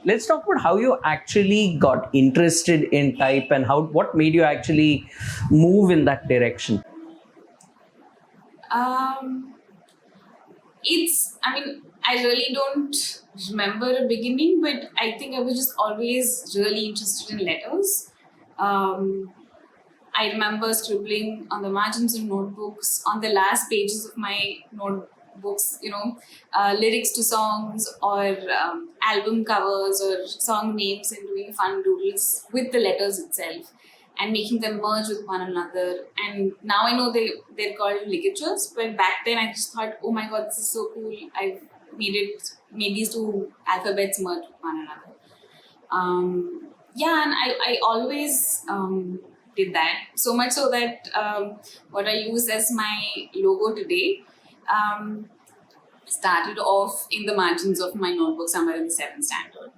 let's talk about how you actually got interested in type and what made you actually move in that direction. Um, I really don't remember a beginning, but I think I was just always really interested in letters. Um, I remember scribbling on the margins of notebooks, on the last pages of my notebooks, lyrics to songs or album covers or song names, and doing fun doodles with the letters itself and making them merge with one another. And now I know they're called ligatures, but back then I just thought, oh my god, this is so cool. I've made these two alphabets merge with one another. And I always did that, so much so that what I use as my logo today started off in the margins of my notebook somewhere in the 7th standard.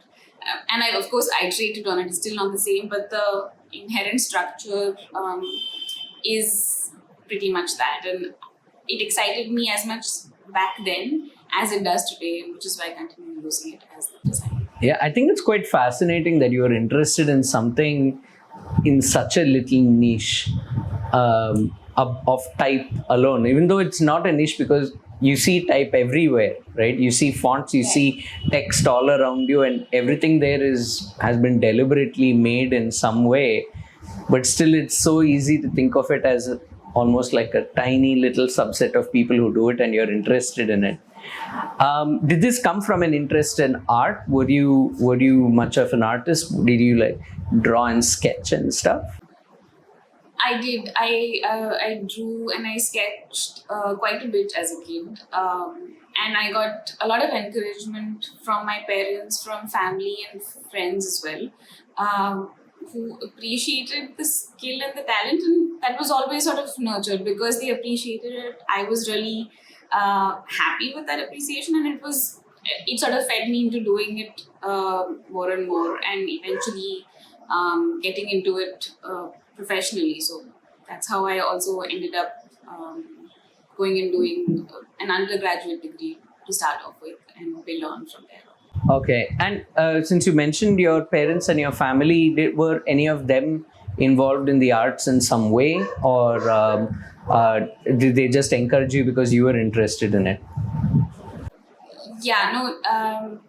And I, of course, iterated on it. It's still not the same, but the inherent structure is pretty much that. And it excited me as much back then as it does today, which is why I continue using it as the design. Yeah, I think it's quite fascinating that you're interested in something in such a little niche of type alone, even though it's not a niche, because you see type everywhere, right? You see fonts, you see text all around you, and everything there has been deliberately made in some way. But still, it's so easy to think of it as almost like a tiny little subset of people who do it, and you're interested in it. Did this come from an interest in art? Were you much of an artist? Did you like draw and sketch and stuff? I did. I drew and I sketched quite a bit as a kid, and I got a lot of encouragement from my parents, from family and friends as well, who appreciated the skill and the talent, and that was always sort of nurtured because they appreciated it. I was really happy with that appreciation, and it sort of fed me into doing it more and more, and eventually getting into it professionally. So that's how I also ended up going and doing an undergraduate degree to start off with, and build on from there. Okay, and since you mentioned your parents and your family, were any of them involved in the arts in some way, or did they just encourage you because you were interested in it? Yeah, no,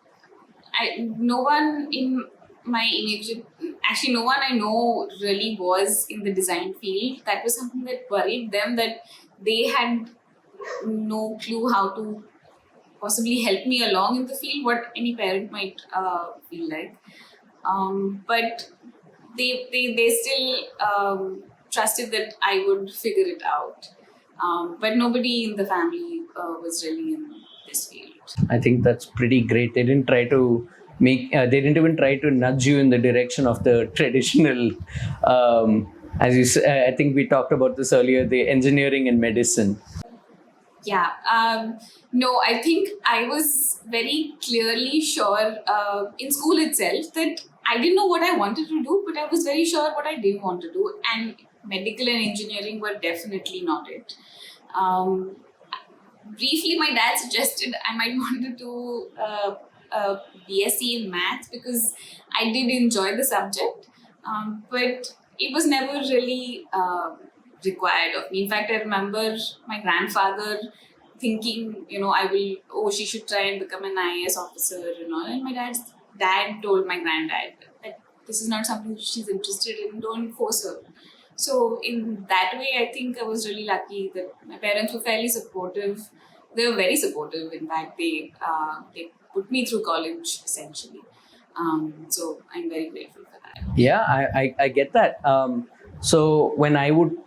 no one in my immediate, actually, no one I know really was in the design field. That was something that worried them, that they had no clue how to possibly help me along in the field, what any parent might feel like. But they still trusted that I would figure it out. But nobody in the family was really in this field. I think that's pretty great. They didn't try to they didn't even try to nudge you in the direction of the traditional, I think we talked about this earlier, the engineering and medicine. Yeah. No, I think I was very clearly sure in school itself that I didn't know what I wanted to do, but I was very sure what I didn't want to do. And medical and engineering were definitely not it. Briefly, my dad suggested I might want to do a BSc in maths because I did enjoy the subject, but it was never really required of me. In fact, I remember my grandfather thinking, she should try and become an IAS officer and all. And my dad told my granddad that this is not something she's interested in, don't force her. So in that way, I think I was really lucky that my parents were fairly supportive. They were very supportive. In fact, they put me through college essentially. So I'm very grateful for that. Yeah, I get that. So when I would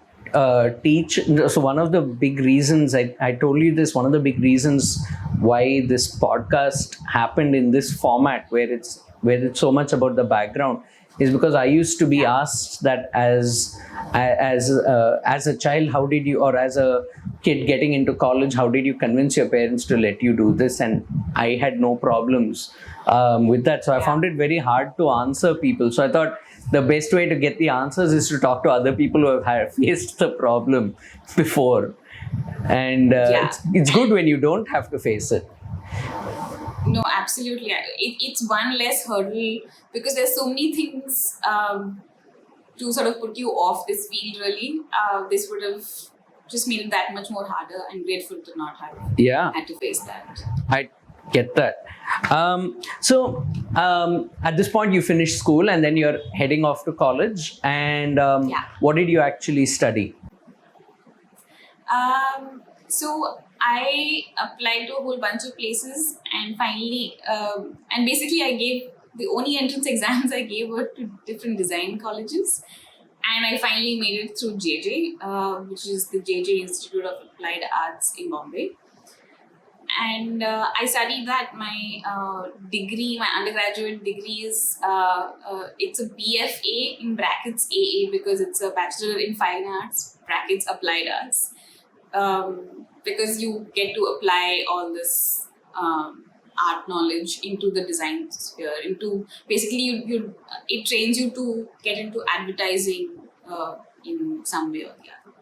teach, so one of the big reasons, I told you this, one of the big reasons why this podcast happened in this format where it's so much about the background is because I used to be asked that as a child, how did you, or as a kid getting into college, how did you convince your parents to let you do this? And I had no problems with that. So I found it very hard to answer people. So I thought the best way to get the answers is to talk to other people who have faced the problem before. And it's good when you don't have to face it. no, absolutely. It's one less hurdle because there's so many things to sort of put you off this field. Really, this would have just made it that much more harder. I'm grateful to not have Yeah, had to face that. I get that. So at this point, you finished school and then you're heading off to college. And Yeah. what did you actually study? So I applied to a whole bunch of places, and finally, and basically, I gave the only entrance exams I gave were to different design colleges, and I finally made it through JJ, which is the JJ Institute of Applied Arts in Bombay. And I studied that. My degree, my undergraduate degree is it's a BFA in brackets AA because it's a Bachelor in Fine Arts brackets Applied Arts, because you get to apply all this art knowledge into the design sphere. Into basically, you it trains you to get into advertising in some way or the other.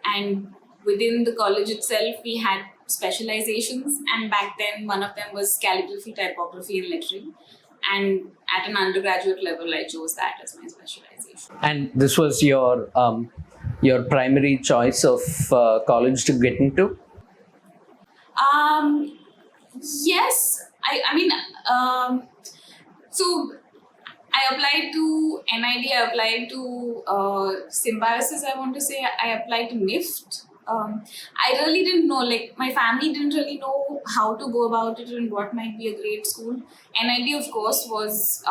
And within the college itself, we had specializations, and back then one of them was calligraphy, typography, and lettering. And at an undergraduate level, I chose that as my specialization. And this was your primary choice of college to get into? Yes, I mean, so I applied to NID, I applied to Symbiosis, I want to say, I applied to NIFT. I really didn't know, like, my family didn't really know how to go about it and what might be a great school. NID, of course, was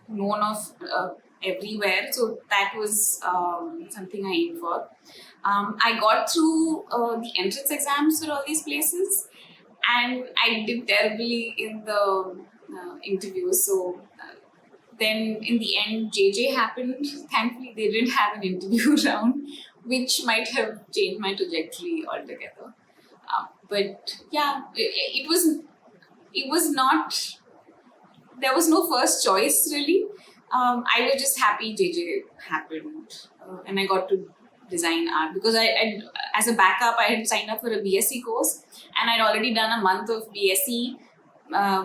known of everywhere, so that was something I aimed for. I got through the entrance exams for all these places, and I did terribly in the interviews. So then in the end, JJ happened. Thankfully, they didn't have an interview round, which might have changed my trajectory altogether. But yeah, it was not. There was no first choice really. I was just happy JJ happened, and I got to design art because I as a backup I had signed up for a BSc course, and I'd already done a month of BSc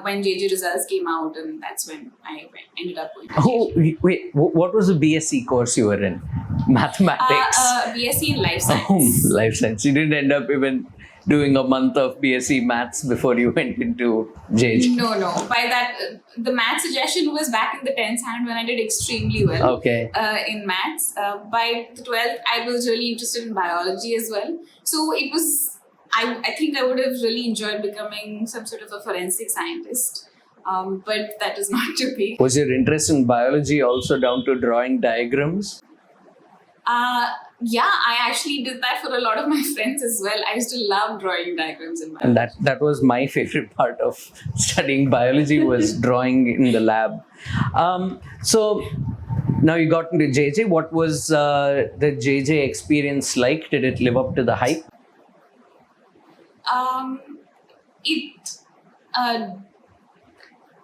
when JJ results came out, and that's when I ended up going to Oh, JJ. wait, what was the BSc course you were in? Mathematics. BSc in life Oh, science. life science. You didn't end up even doing a month of BSc maths before you went into JJ. No. By that, the math suggestion was back in the 10th hand when I did extremely well Okay. in maths. By the 12th, I was really interested in biology as well. So it was, I think I would have really enjoyed becoming some sort of a forensic scientist. But that is not to be. Was your interest in biology also down to drawing diagrams? Yeah, I actually did that for a lot of my friends as well. I used to love drawing diagrams in biology. And that was my favorite part of studying biology was drawing in the lab. So now you got into JJ. What was the JJ experience like? Did it live up to the hype?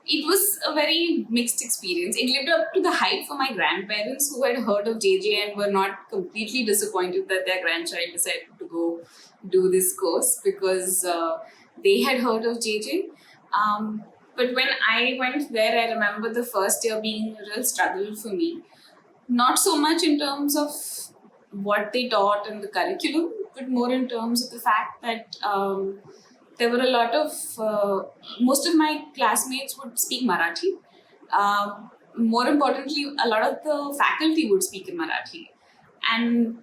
It was a very mixed experience. It lived up to the hype for my grandparents who had heard of JJ and were not completely disappointed that their grandchild decided to go do this course because they had heard of JJ. But when I went there, I remember the first year being a real struggle for me. Not so much in terms of what they taught and the curriculum, but more in terms of the fact that there were a lot of, most of my classmates would speak Marathi. More importantly, a lot of the faculty would speak in Marathi. And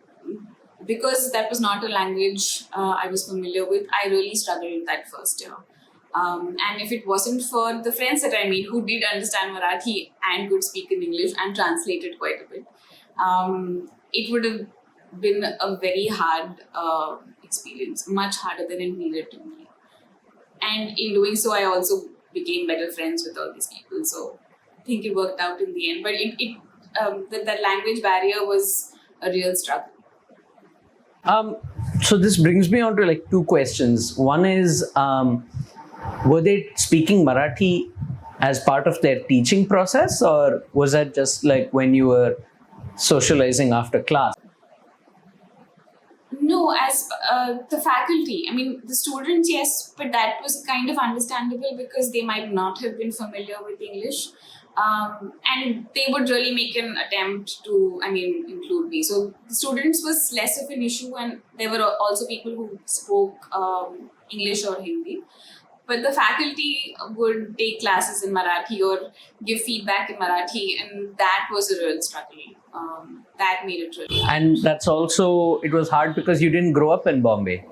because that was not a language I was familiar with, I really struggled that first year. And if it wasn't for the friends that I made who did understand Marathi and could speak in English and translated quite a bit, it would have been a very hard experience, much harder than it needed to be. And in doing so, I also became better friends with all these people. So I think it worked out in the end. But the language barrier was a real struggle. So this brings me on to like two questions. One is, were they speaking Marathi as part of their teaching process, or was that just like when you were socializing after class? No, as the faculty, I mean, the students, yes, but that was kind of understandable because they might not have been familiar with English. And they would really make an attempt to, include me. So the students was less of an issue, and there were also people who spoke English or Hindi. But the faculty would take classes in Marathi or give feedback in Marathi, and that was a real struggle. That made it really hard. And that's also, it was hard because you didn't grow up in Bombay.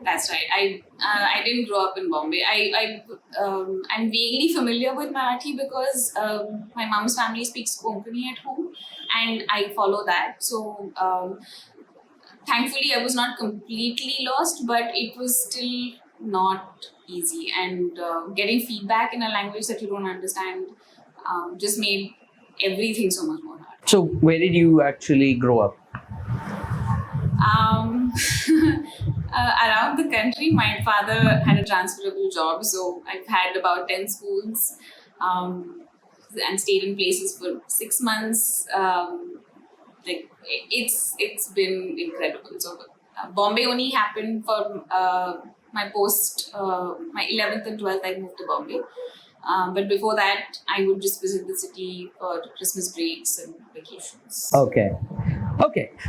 That's right. I didn't grow up in Bombay. I'm vaguely familiar with Marathi because my mom's family speaks Konkani at home, and I follow that. So thankfully, I was not completely lost, but it was still not easy. And getting feedback in a language that you don't understand just made everything so much more hard. So where did you actually grow up? Around the country. My father had a transferable job, so I've had about 10 schools and stayed in places for 6 months. It's been incredible. So Bombay only happened for my 11th and 12th. I moved to Bombay. But before that, I would just visit the city for Christmas breaks and vacations. Okay.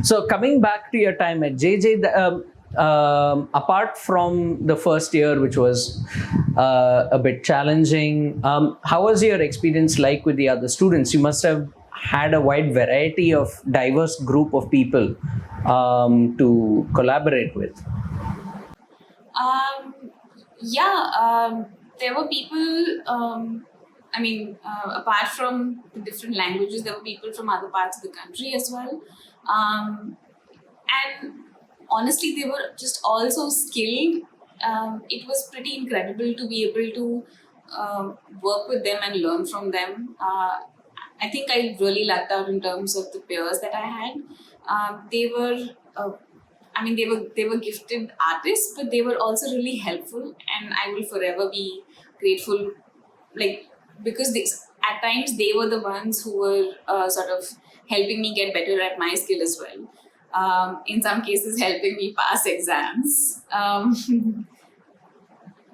So coming back to your time at JJ, apart from the first year, which was a bit challenging, how was your experience like with the other students? You must have had a wide variety of diverse group of people to collaborate with. There were people, apart from the different languages, there were people from other parts of the country as well. And honestly, they were just all so skilled. It was pretty incredible to be able to work with them and learn from them. I think I really lucked out in terms of the peers that I had. They were gifted artists, but they were also really helpful, and I will forever be grateful. Because at times they were the ones who were sort of helping me get better at my skill as well. In some cases, helping me pass exams.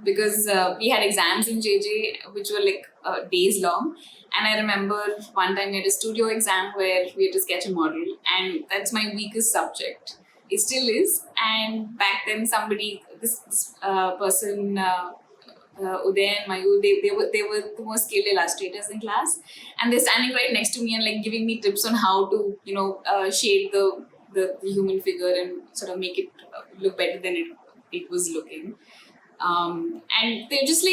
Because we had exams in JJ which were days long. And I remember one time we had a studio exam where we had to sketch a model, and that's my weakest subject. It still is. And back then, this person, Uday and Mayur, they were the most skilled illustrators in class, and they're standing right next to me and giving me tips on how to shade the human figure and sort of make it look better than it was looking. And they're just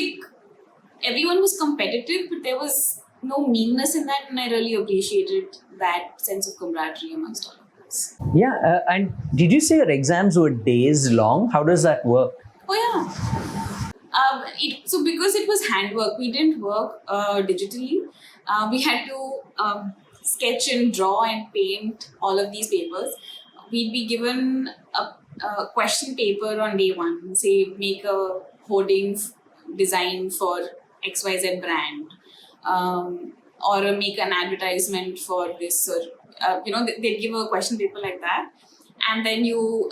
everyone was competitive, but there was no meanness in that, and I really appreciated that sense of camaraderie amongst all of us. Yeah, and did you say your exams were days long? How does that work? Oh yeah. So because it was handwork, we didn't work digitally. We had to sketch and draw and paint all of these papers. We'd be given a question paper on day one, say make a hoarding design for XYZ brand, or make an advertisement for this, or they'd give a question paper like that. And then you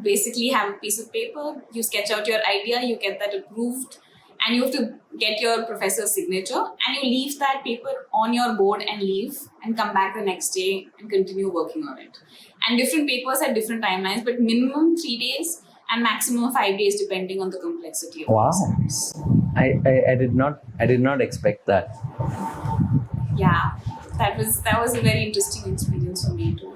basically have a piece of paper, you sketch out your idea, you get that approved, and you have to get your professor's signature, and you leave that paper on your board and leave, and come back the next day and continue working on it. And different papers had different timelines, but minimum 3 days and maximum 5 days depending on the complexity of the exams. I did not expect that. Yeah, that was a very interesting experience for me too.